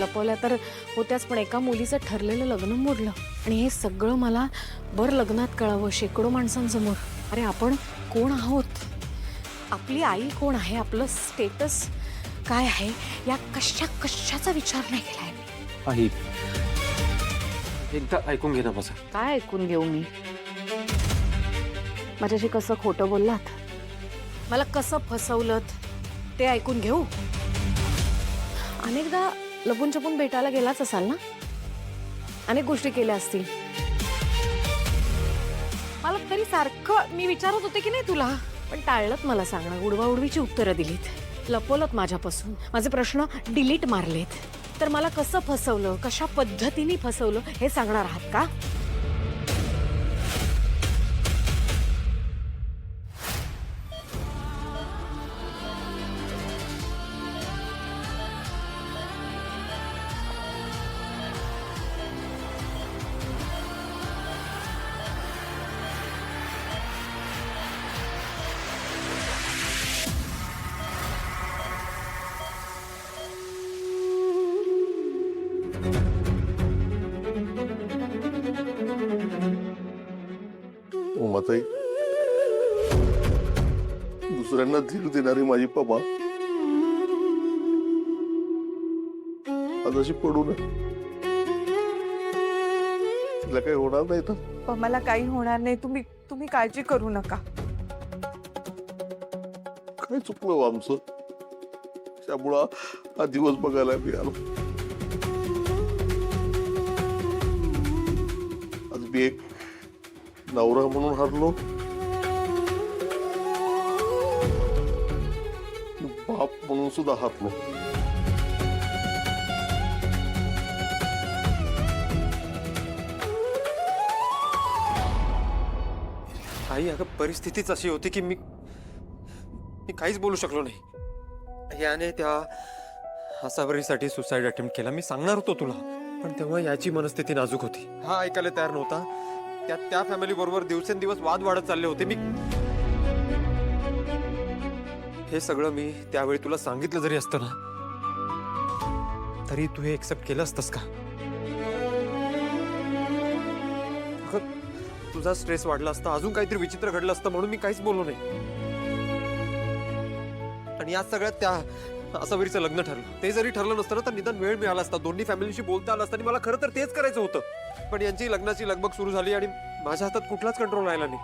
लपवल्या तर होत्याच, पण एका मुलीचं ठरलेलं लग्न मोडलं आणि हे सगळं मला बर लग्नात कळावं शेकडो माणसांसमोर. अरे आपण कोण आहोत, आपली आई कोण आहे, आपलं स्टेटस काय आहे, या कशाचा विचार नाही केलाय मी. आई एकदा ऐकून घे ना माझं. काय ऐकून घेऊ मी? माझ्याशी कसं खोटं बोललात, मला कसं फसवलं ते ऐकून घेऊ. अनेकदा लपून छपून भेटायला गेलाच असाल ना, अनेक गोष्टी केल्या असतील. मला तरी सारखं मी विचारत होते की नाही तुला, पण टाळलंत मला सांगणं. उडवाउडवीची उत्तरं दिलीत, लपवलत माझ्यापासून, माझे प्रश्न डिलीट मारलेत. तर मला कसं फसवलं, कशा पद्धतीने फसवलं हे सांगणार आहात का? उमाताई, दुसऱ्यांना धीर देणारी माझी पमा आज अशी पडू नये. तिला काही होणार नाही तर? मला काही होणार नाही, तुम्ही काळजी करू नका. काय चुकलं हो आमचं, त्यामुळं हा दिवस बघायला मी आलो. आज मी एक नवरा म्हणून हरलो, बाप म्हणून सुद्धा हरलो. आई अगं परिस्थितीच अशी होती की मी काहीच बोलू शकलो नाही. याने त्या आसावरीसाठी सुसाईड अटेम्प्ट केला. मी सांगणार होतो तुला, पण तेव्हा याची मनस्थिती नाजूक होती. हा ऐकायला तयार नव्हता. त्या फॅमिली बरोबर दिवसेंदिवस वाद वाढत चालले होते. मी हे सगळं मी त्यावेळी तुला सांगितलं जरी असतं ना, तरी तू हे एक्सेप्ट केलं असतंस का? तुझा स्ट्रेस वाढला असता, अजून काहीतरी विचित्र घडलं असतं म्हणून मी काहीच बोललो नाही. आणि आज सगळ्यात त्या आसावरीचं लग्न ठरलं. ते जरी ठरलं नसतं ना, तर निदान वेळ मिळाला असता, दोन्ही फॅमिलीशी बोलता आलं असतं. आणि मला खरं तर तेच करायचं होतं, पण यांची लग्नाची लगबग सुरू झाली आणि माझ्या हातात कुठलाच कंट्रोल राहिला नाही.